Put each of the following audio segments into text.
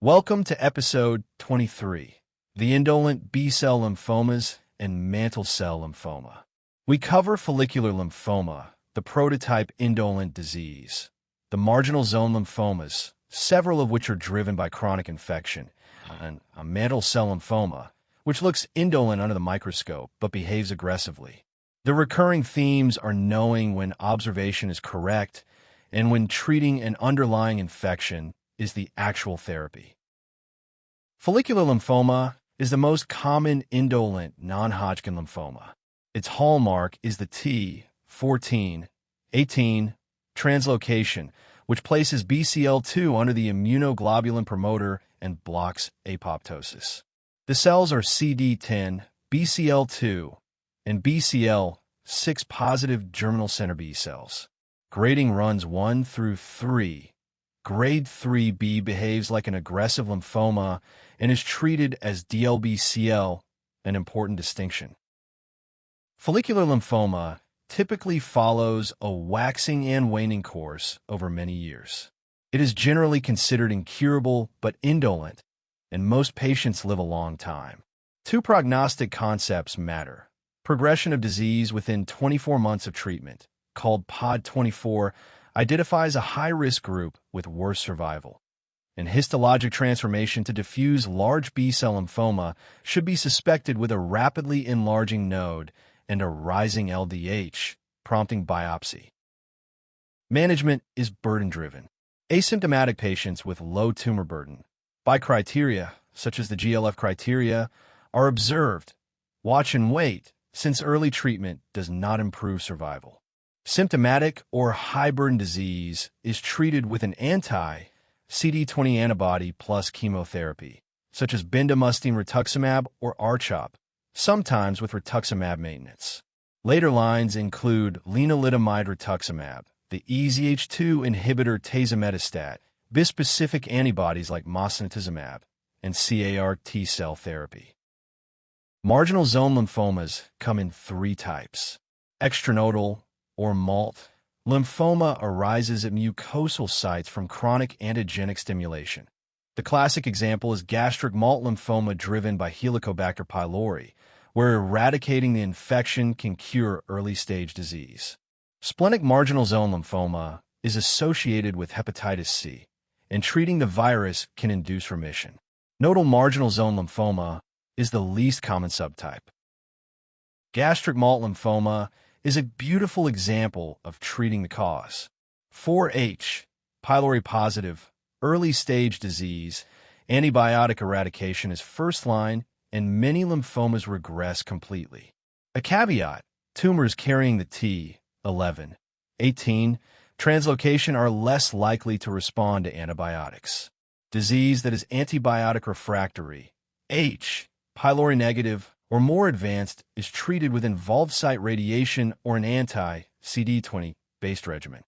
Welcome to episode 23, the indolent B-cell lymphomas and mantle cell lymphoma. We cover follicular lymphoma, the prototype indolent disease, the marginal zone lymphomas, several of which are driven by chronic infection, and a mantle cell lymphoma, which looks indolent under the microscope but behaves aggressively. The recurring themes are knowing when observation is correct and when treating an underlying infection is the actual therapy. Follicular lymphoma is the most common indolent non-Hodgkin lymphoma. Its hallmark is the T14-18 translocation, which places BCL2 under the immunoglobulin promoter and blocks apoptosis. The cells are CD10, BCL2, and BCL6 positive germinal center B cells. Grading runs 1 through 3. Grade 3B behaves like an aggressive lymphoma and is treated as DLBCL, an important distinction. Follicular lymphoma typically follows a waxing and waning course over many years. It is generally considered incurable but indolent, and most patients live a long time. Two prognostic concepts matter. Progression of disease within 24 months of treatment, called POD24, identifies a high-risk group with worse survival. And histologic transformation to diffuse large B-cell lymphoma should be suspected with a rapidly enlarging node and a rising LDH, prompting biopsy. Management is burden-driven. Asymptomatic patients with low tumor burden, by criteria such as the GLF criteria, are observed. Watch and wait, since early treatment does not improve survival. Symptomatic or high-burden disease is treated with an anti-CD20 antibody plus chemotherapy, such as bendamustine rituximab or R-CHOP, sometimes with rituximab maintenance. Later lines include lenalidomide rituximab, the EZH2 inhibitor tazemetostat, bispecific antibodies like mosunetuzumab, and CAR T-cell therapy. Marginal zone lymphomas come in 3 types. Extranodal, or MALT, lymphoma arises at mucosal sites from chronic antigenic stimulation. The classic example is gastric MALT lymphoma driven by Helicobacter pylori, where eradicating the infection can cure early-stage disease. Splenic marginal zone lymphoma is associated with hepatitis C, and treating the virus can induce remission. Nodal marginal zone lymphoma is the least common subtype. Gastric MALT lymphoma is a beautiful example of treating the cause. 4H, pylori positive, early-stage disease, antibiotic eradication is first line, and many lymphomas regress completely. A caveat, tumors carrying the T11-18 translocation are less likely to respond to antibiotics. Disease that is antibiotic refractory, H, pylori negative, or more advanced, is treated with involved site radiation or an anti-CD20-based regimen.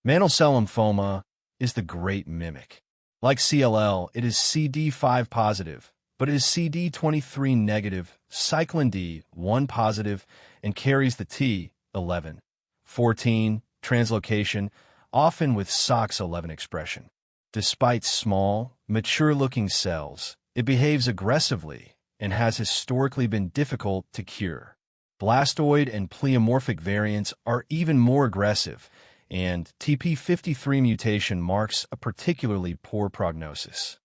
Mantle cell lymphoma is the great mimic. Like CLL, it is CD5 positive, but it is CD23 negative, cyclin D1 positive, and carries the T11-14 translocation, often with SOX11 expression. Despite small, mature-looking cells, it behaves aggressively and has historically been difficult to cure. Blastoid and pleomorphic variants are even more aggressive, and TP53 mutation marks a particularly poor prognosis.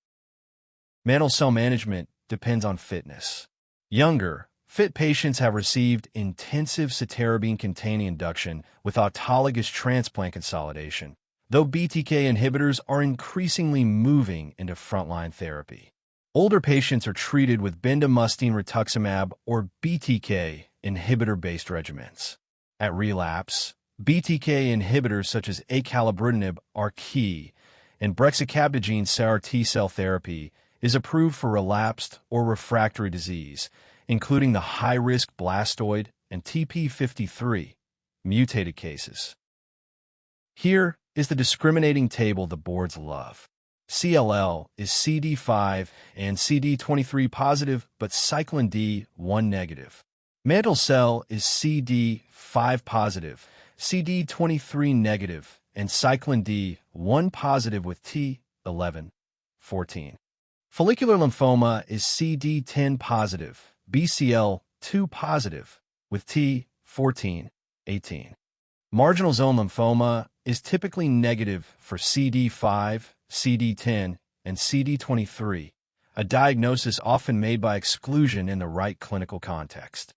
Mantle cell management depends on fitness. Younger, fit patients have received intensive cytarabine-containing induction with autologous transplant consolidation, though BTK inhibitors are increasingly moving into frontline therapy. Older patients are treated with bendamustine rituximab or BTK inhibitor-based regimens. At relapse, BTK inhibitors such as acalabrutinib are key, and brexacabtagene CAR T-cell therapy is approved for relapsed or refractory disease, including the high-risk blastoid and TP53 mutated cases. Here is the discriminating table the boards love. CLL is CD5 and CD23 positive but cyclin D1 negative. Mantle cell is CD5 positive, CD23 negative, and cyclin D1 positive with T11-14 14. Follicular lymphoma is CD10 positive, BCL2 positive, with T14, 18. Marginal zone lymphoma is typically negative for CD5, CD10, and CD23, a diagnosis often made by exclusion in the right clinical context.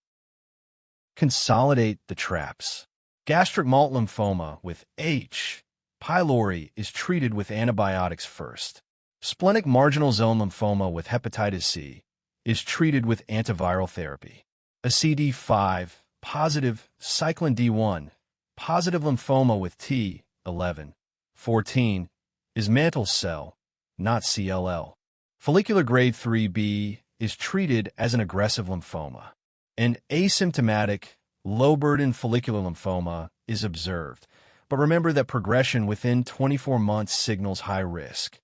Consolidate the traps. Gastric malt lymphoma with H. pylori is treated with antibiotics first. Splenic marginal zone lymphoma with hepatitis C is treated with antiviral therapy. A CD5 positive cyclin D1 positive lymphoma with T11, 14 is mantle cell, not CLL. Follicular grade 3B is treated as an aggressive lymphoma. An asymptomatic, low-burden follicular lymphoma is observed, but remember that progression within 24 months signals high risk.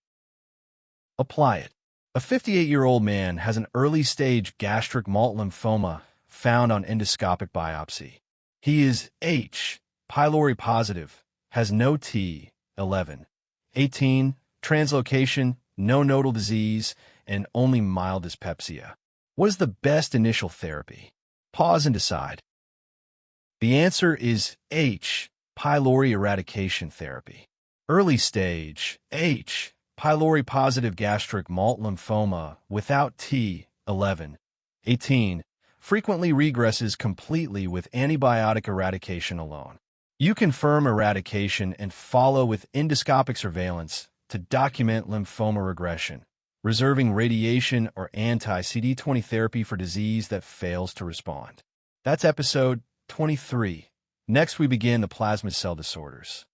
Apply it. A 58-year-old man has an early-stage gastric malt lymphoma found on endoscopic biopsy. He is H. pylori positive, has no T11, 18, translocation, no nodal disease, and only mild dyspepsia. What is the best initial therapy? Pause and decide. The answer is H. pylori eradication therapy. Early stage H. pylori positive gastric malt lymphoma without T11, 18 frequently regresses completely with antibiotic eradication alone. You confirm eradication and follow with endoscopic surveillance to document lymphoma regression, reserving radiation or anti-CD20 therapy for disease that fails to respond. That's episode 23. Next, we begin the plasma cell disorders.